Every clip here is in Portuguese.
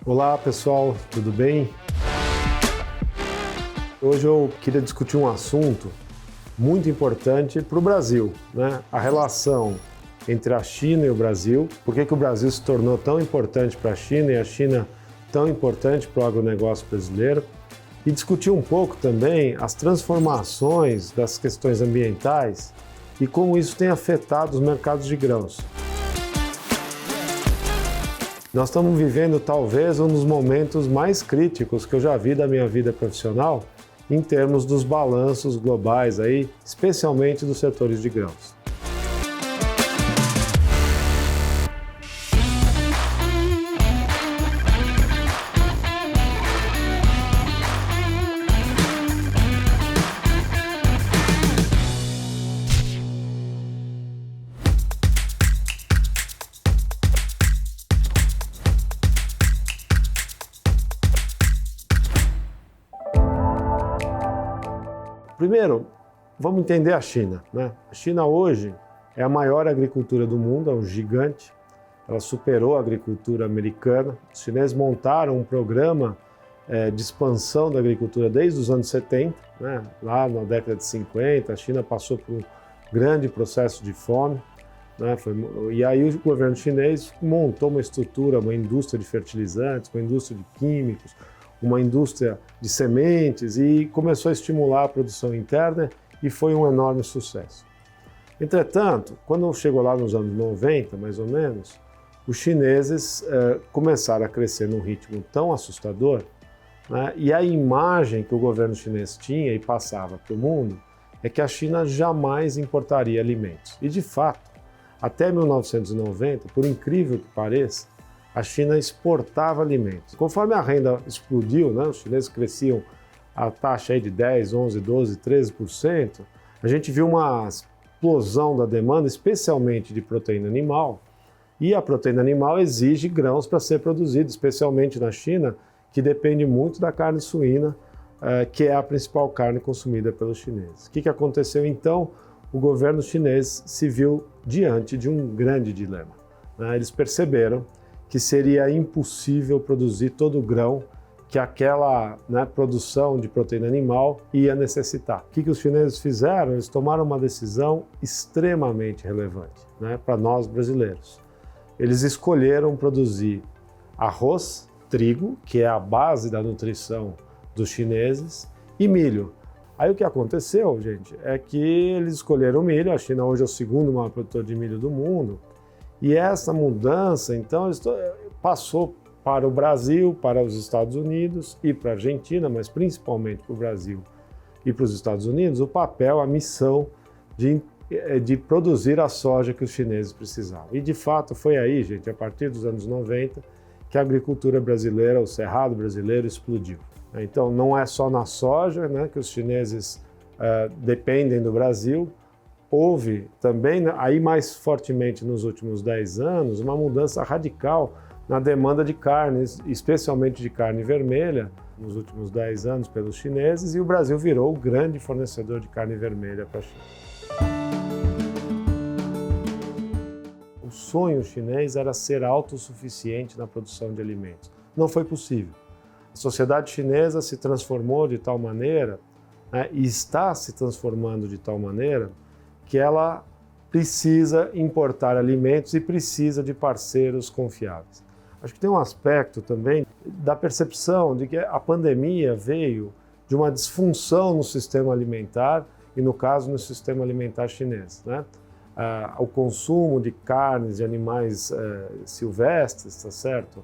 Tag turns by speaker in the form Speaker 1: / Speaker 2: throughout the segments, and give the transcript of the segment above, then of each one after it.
Speaker 1: Olá pessoal, tudo bem? Hoje eu queria discutir um assunto muito importante para o Brasil, né? A relação entre a China e o Brasil, por que o Brasil se tornou tão importante para a China e a China tão importante para o agronegócio brasileiro, e discutir um pouco também as transformações das questões ambientais e como isso tem afetado os mercados de grãos. Nós estamos vivendo talvez um dos momentos mais críticos que eu já vi da minha vida profissional em termos dos balanços globais, aí, especialmente dos setores de grãos. Primeiro, vamos entender a China, né? A China hoje é a maior agricultura do mundo, é um gigante. Ela superou a agricultura americana. Os chineses montaram um programa de expansão da agricultura desde os anos 70, né? Lá na década de 50, a China passou por um grande processo de fome, né? E aí o governo chinês montou uma estrutura, uma indústria de fertilizantes, uma indústria de químicos, uma indústria de sementes e começou a estimular a produção interna e foi um enorme sucesso. Entretanto, quando chegou lá nos anos 90, mais ou menos, os chineses começaram a crescer num ritmo tão assustador, né, e a imagem que o governo chinês tinha e passava para o mundo é que a China jamais importaria alimentos. E de fato, até 1990, por incrível que pareça, a China exportava alimentos. Conforme a renda explodiu, né, os chineses cresciam a taxa aí de 10, 11, 12, 13%, a gente viu uma explosão da demanda, especialmente de proteína animal, e a proteína animal exige grãos para ser produzida, especialmente na China, que depende muito da carne suína, que é a principal carne consumida pelos chineses. O que aconteceu então? O governo chinês se viu diante de um grande dilema, né? Eles perceberam que seria impossível produzir todo o grão que aquela, né, produção de proteína animal ia necessitar. O que os chineses fizeram? Eles tomaram uma decisão extremamente relevante, né, para nós brasileiros. Eles escolheram produzir arroz, trigo, que é a base da nutrição dos chineses, e milho. Aí o que aconteceu, gente, é que eles escolheram milho. A China hoje é o segundo maior produtor de milho do mundo. E essa mudança, então, passou para o Brasil, para os Estados Unidos e para a Argentina, mas principalmente para o Brasil e para os Estados Unidos, o papel, a missão de produzir a soja que os chineses precisavam. E, de fato, foi aí, gente, a partir dos anos 90, que a agricultura brasileira, o cerrado brasileiro, explodiu. Então, não é só na soja, né, que os chineses dependem do Brasil. Houve também, aí mais fortemente nos últimos 10 anos, uma mudança radical na demanda de carnes, especialmente de carne vermelha, nos últimos 10 anos pelos chineses, e o Brasil virou o grande fornecedor de carne vermelha para a China. O sonho chinês era ser autossuficiente na produção de alimentos. Não foi possível. A sociedade chinesa se transformou de tal maneira, né, e está se transformando de tal maneira, que ela precisa importar alimentos e precisa de parceiros confiáveis. Acho que tem um aspecto também da percepção de que a pandemia veio de uma disfunção no sistema alimentar e, no caso, no sistema alimentar chinês, né? O consumo de carnes de animais silvestres, tá certo?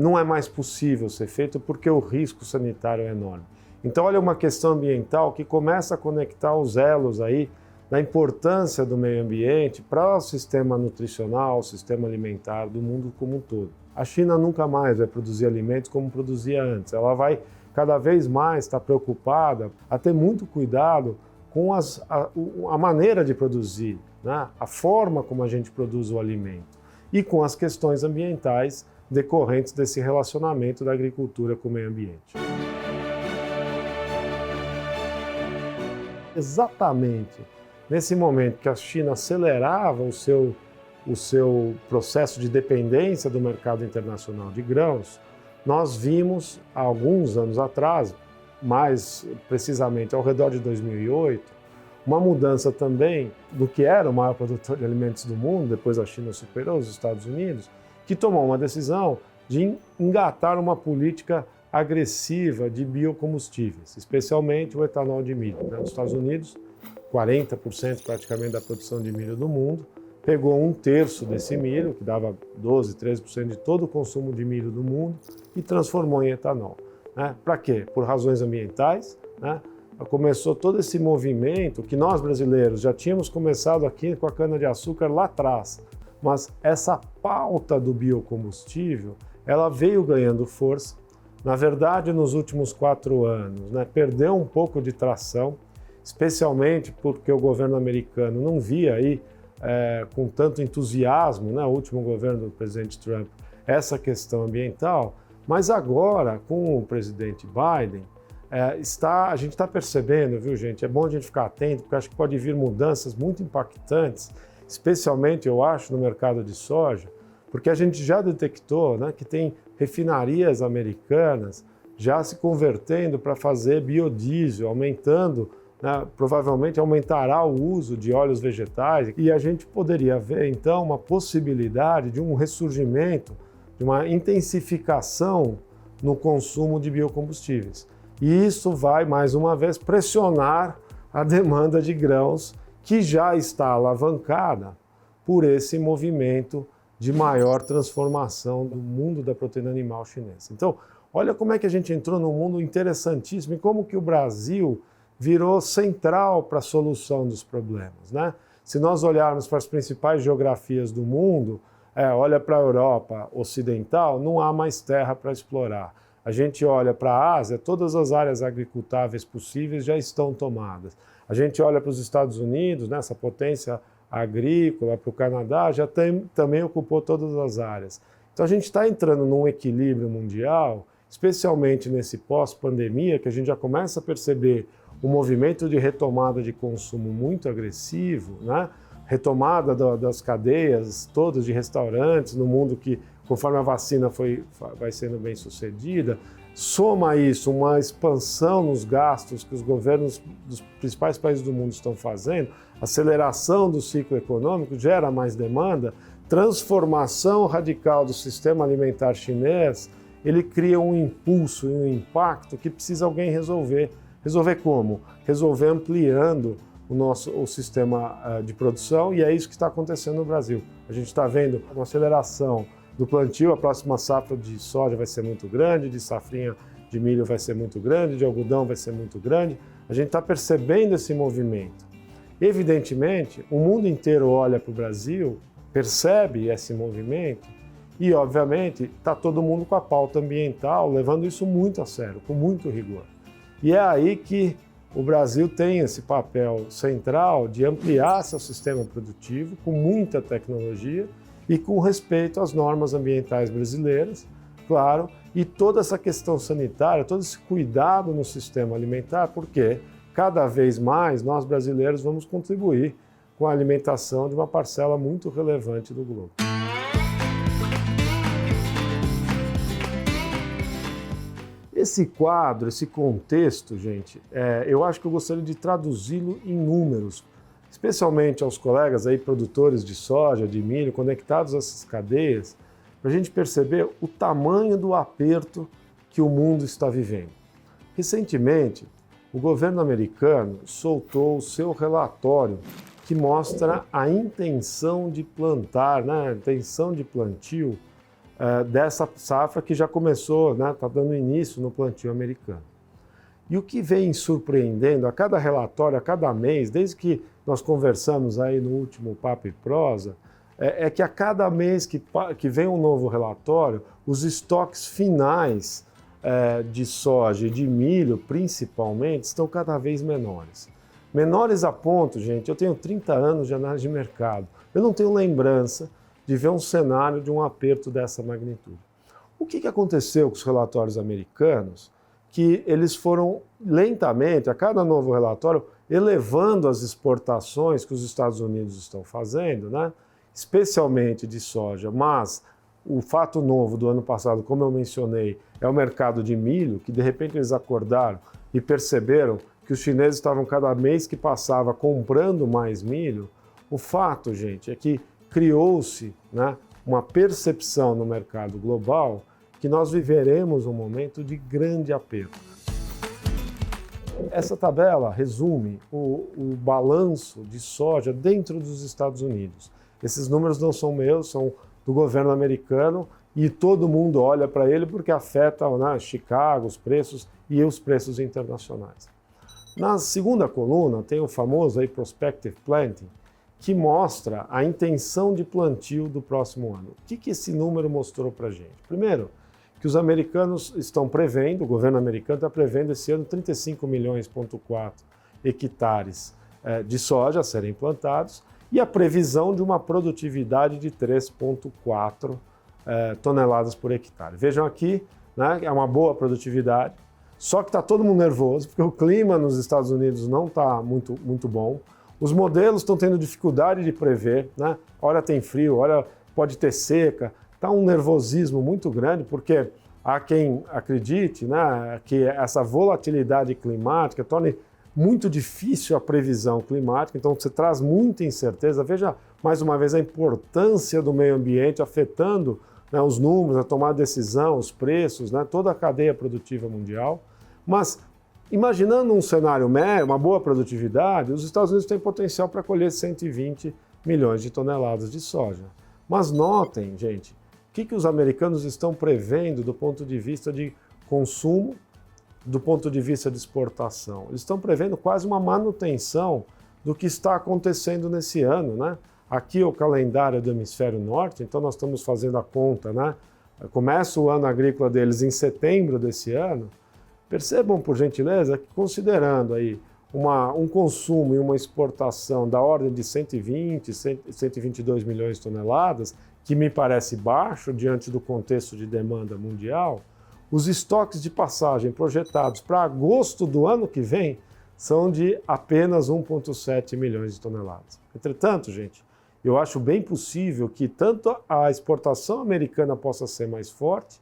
Speaker 1: Não é mais possível ser feito porque o risco sanitário é enorme. Então, olha, uma questão ambiental que começa a conectar os elos aí da importância do meio ambiente para o sistema nutricional, o sistema alimentar do mundo como um todo. A China nunca mais vai produzir alimentos como produzia antes. Ela vai cada vez mais estar preocupada a ter muito cuidado com a maneira de produzir, né? A forma como a gente produz o alimento e com as questões ambientais decorrentes desse relacionamento da agricultura com o meio ambiente. Exatamente nesse momento que a China acelerava o seu processo de dependência do mercado internacional de grãos, nós vimos, há alguns anos atrás, mais precisamente ao redor de 2008, uma mudança também do que era o maior produtor de alimentos do mundo, depois a China superou os Estados Unidos, que tomou uma decisão de engatar uma política agressiva de biocombustíveis, especialmente o etanol de milho. Nos Estados Unidos, 40% praticamente da produção de milho do mundo, pegou 1/3 desse milho, que dava 12, 13% de todo o consumo de milho do mundo, e transformou em etanol. Para quê? Por razões ambientais. Começou todo esse movimento que nós brasileiros já tínhamos começado aqui com a cana-de-açúcar lá atrás, mas essa pauta do biocombustível, ela veio ganhando força. Na verdade, nos últimos 4 anos, perdeu um pouco de tração, especialmente porque o governo americano não via aí com tanto entusiasmo, o último governo do presidente Trump, essa questão ambiental, mas agora, com o presidente Biden, a gente está percebendo, viu, gente? É bom a gente ficar atento, porque acho que pode vir mudanças muito impactantes, especialmente, eu acho, no mercado de soja, porque a gente já detectou que tem refinarias americanas já se convertendo para fazer biodiesel, aumentando, provavelmente aumentará o uso de óleos vegetais, e a gente poderia ver, então, uma possibilidade de um ressurgimento, de uma intensificação no consumo de biocombustíveis. E isso vai, mais uma vez, pressionar a demanda de grãos, que já está alavancada por esse movimento de maior transformação do mundo da proteína animal chinês. Então, olha como é que a gente entrou num mundo interessantíssimo e como que o Brasil virou central para a solução dos problemas. Se nós olharmos para as principais geografias do mundo, olha para a Europa Ocidental, não há mais terra para explorar. A gente olha para a Ásia, todas as áreas agricultáveis possíveis já estão tomadas. A gente olha para os Estados Unidos, essa potência agrícola, para o Canadá, já também ocupou todas as áreas. Então a gente está entrando num equilíbrio mundial, especialmente nesse pós-pandemia, que a gente já começa a perceber um movimento de retomada de consumo muito agressivo, retomada das cadeias todas de restaurantes no mundo que, conforme a vacina vai sendo bem sucedida, soma isso uma expansão nos gastos que os governos dos principais países do mundo estão fazendo, aceleração do ciclo econômico, gera mais demanda, transformação radical do sistema alimentar chinês, ele cria um impulso e um impacto que precisa alguém resolver. Resolver como? Resolver ampliando o sistema de produção, e é isso que está acontecendo no Brasil. A gente está vendo uma aceleração do plantio, a próxima safra de soja vai ser muito grande, de safrinha de milho vai ser muito grande, de algodão vai ser muito grande. A gente está percebendo esse movimento. Evidentemente, o mundo inteiro olha para o Brasil, percebe esse movimento e, obviamente, está todo mundo com a pauta ambiental, levando isso muito a sério, com muito rigor. E é aí que o Brasil tem esse papel central de ampliar seu sistema produtivo com muita tecnologia e com respeito às normas ambientais brasileiras, claro, e toda essa questão sanitária, todo esse cuidado no sistema alimentar, porque cada vez mais nós brasileiros vamos contribuir com a alimentação de uma parcela muito relevante do globo. Esse quadro, esse contexto, gente, eu acho que eu gostaria de traduzi-lo em números, especialmente aos colegas aí, produtores de soja, de milho, conectados a essas cadeias, para a gente perceber o tamanho do aperto que o mundo está vivendo. Recentemente, o governo americano soltou o seu relatório que mostra a intenção de plantar, a intenção de plantio dessa safra que já começou, está dando início no plantio americano. E o que vem surpreendendo a cada relatório, a cada mês, desde que nós conversamos aí no último Papo e Prosa, é que a cada mês que vem um novo relatório, os estoques finais de soja e de milho, principalmente, estão cada vez menores. Menores a ponto, gente, eu tenho 30 anos de análise de mercado, eu não tenho lembrança de ver um cenário de um aperto dessa magnitude. O que aconteceu com os relatórios americanos? Que eles foram lentamente, a cada novo relatório, elevando as exportações que os Estados Unidos estão fazendo, especialmente de soja, mas o fato novo do ano passado, como eu mencionei, é o mercado de milho, que de repente eles acordaram e perceberam que os chineses estavam cada mês que passava comprando mais milho. O fato, gente, é que criou-se, né, uma percepção no mercado global que nós viveremos um momento de grande aperto. Essa tabela resume o balanço de soja dentro dos Estados Unidos. Esses números não são meus, são do governo americano e todo mundo olha para ele porque afeta, né, Chicago, os preços e os preços internacionais. Na segunda coluna tem o famoso aí Prospective Planting, que mostra a intenção de plantio do próximo ano. O que esse número mostrou para a gente? Primeiro, que os americanos estão prevendo, o governo americano está prevendo esse ano 35,4 milhões hectares de soja a serem plantados e a previsão de uma produtividade de 3,4 toneladas por hectare. Vejam aqui, né, é uma boa produtividade, só que está todo mundo nervoso, porque o clima nos Estados Unidos não está muito bom. Os modelos estão tendo dificuldade de prever, né? Hora tem frio, hora pode ter seca. Está um nervosismo muito grande, porque há quem acredite, né, que essa volatilidade climática torne muito difícil a previsão climática, então você traz muita incerteza. Veja, mais uma vez, a importância do meio ambiente afetando, né, os números, a tomada de decisão, os preços, né, toda a cadeia produtiva mundial. Mas, imaginando um cenário médio, uma boa produtividade, os Estados Unidos têm potencial para colher 120 milhões de toneladas de soja. Mas notem, gente, o que os americanos estão prevendo do ponto de vista de consumo, do ponto de vista de exportação? Eles estão prevendo quase uma manutenção do que está acontecendo nesse ano, né? Aqui é o calendário do hemisfério norte, então nós estamos fazendo a conta, né? Começa o ano agrícola deles em setembro desse ano. Percebam, por gentileza, que considerando aí um consumo e uma exportação da ordem de 120, 122 milhões de toneladas, que me parece baixo diante do contexto de demanda mundial, os estoques de passagem projetados para agosto do ano que vem são de apenas 1,7 milhões de toneladas. Entretanto, gente, eu acho bem possível que tanto a exportação americana possa ser mais forte,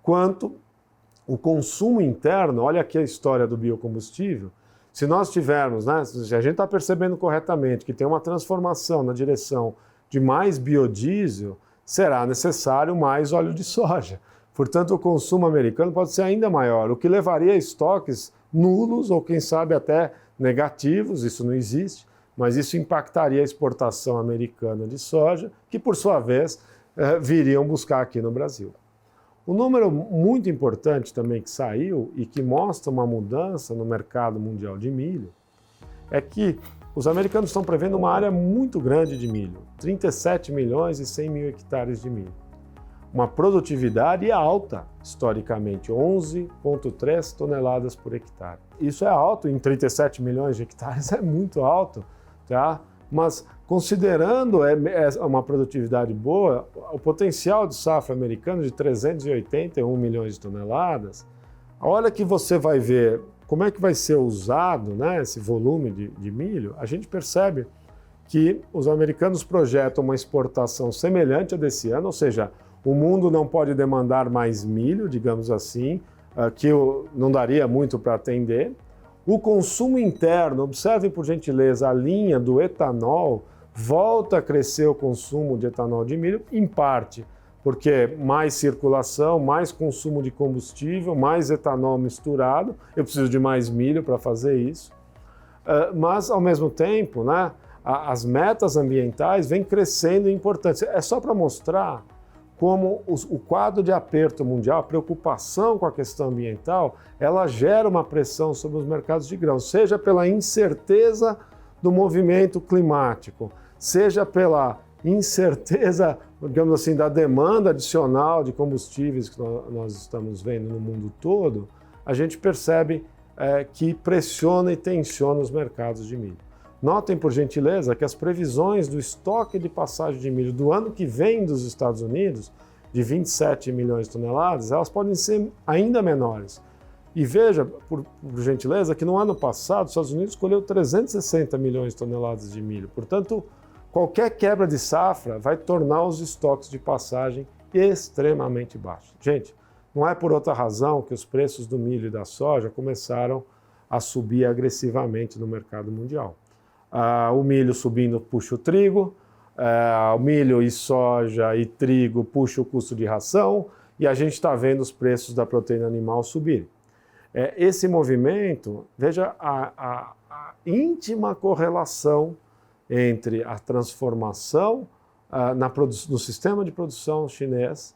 Speaker 1: quanto o consumo interno. Olha aqui a história do biocombustível. Se nós tivermos, né, se a gente está percebendo corretamente que tem uma transformação na direção de mais biodiesel, será necessário mais óleo de soja. Portanto, o consumo americano pode ser ainda maior, o que levaria a estoques nulos ou, quem sabe, até negativos. Isso não existe, mas isso impactaria a exportação americana de soja, que, por sua vez, viriam buscar aqui no Brasil. Um número muito importante também que saiu e que mostra uma mudança no mercado mundial de milho é que os americanos estão prevendo uma área muito grande de milho, 37 milhões e 100 mil hectares de milho. Uma produtividade alta, historicamente, 11,3 toneladas por hectare. Isso é alto, em 37 milhões de hectares é muito alto, tá? Mas considerando uma produtividade boa, o potencial de safra americano de 381 milhões de toneladas, a hora que você vai ver como é que vai ser usado, né, esse volume de milho, a gente percebe que os americanos projetam uma exportação semelhante a desse ano, ou seja, o mundo não pode demandar mais milho, digamos assim, que não daria muito para atender. O consumo interno, observem por gentileza a linha do etanol, volta a crescer o consumo de etanol de milho, em parte porque mais circulação, mais consumo de combustível, mais etanol misturado, eu preciso de mais milho para fazer isso. Mas, ao mesmo tempo, né, as metas ambientais vêm crescendo em importância. É só para mostrar como o quadro de aperto mundial, a preocupação com a questão ambiental, ela gera uma pressão sobre os mercados de grãos, seja pela incerteza do movimento climático, seja pela incerteza, digamos assim, da demanda adicional de combustíveis que nós estamos vendo no mundo todo, a gente percebe que pressiona e tensiona os mercados de milho. Notem, por gentileza, que as previsões do estoque de passagem de milho do ano que vem dos Estados Unidos, de 27 milhões de toneladas, elas podem ser ainda menores. E veja, por gentileza, que no ano passado os Estados Unidos colheu 360 milhões de toneladas de milho. Portanto, qualquer quebra de safra vai tornar os estoques de passagem extremamente baixos. Gente, não é por outra razão que os preços do milho e da soja começaram a subir agressivamente no mercado mundial. O milho subindo puxa o trigo, o milho e soja e trigo puxa o custo de ração e a gente está vendo os preços da proteína animal subirem. Esse movimento, veja a íntima correlação entre a transformação no sistema de produção chinês,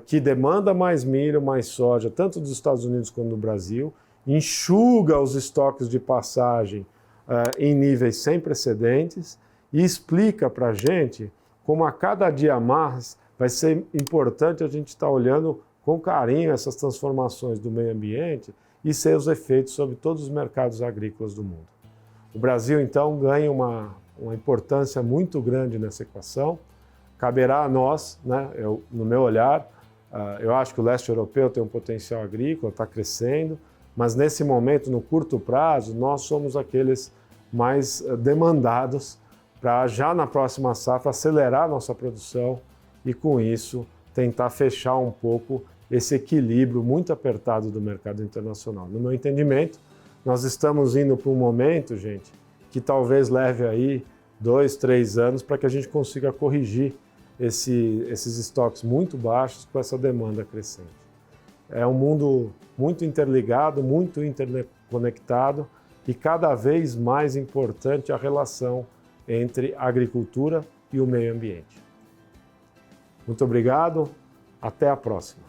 Speaker 1: que demanda mais milho, mais soja, tanto dos Estados Unidos quanto do Brasil, enxuga os estoques de passagem em níveis sem precedentes e explica para a gente como a cada dia mais vai ser importante a gente estar olhando com carinho essas transformações do meio ambiente e seus efeitos sobre todos os mercados agrícolas do mundo. O Brasil, então, ganha uma importância muito grande nessa equação. Caberá a nós, né, no meu olhar, eu acho que o leste europeu tem um potencial agrícola, está crescendo, mas nesse momento, no curto prazo, nós somos aqueles mais demandados para já na próxima safra acelerar a nossa produção e com isso tentar fechar um pouco esse equilíbrio muito apertado do mercado internacional. No meu entendimento, nós estamos indo para um momento, gente, que talvez leve aí 2, 3 anos para que a gente consiga corrigir esses estoques muito baixos com essa demanda crescente. É um mundo muito interligado, muito interconectado e cada vez mais importante a relação entre a agricultura e o meio ambiente. Muito obrigado, até a próxima.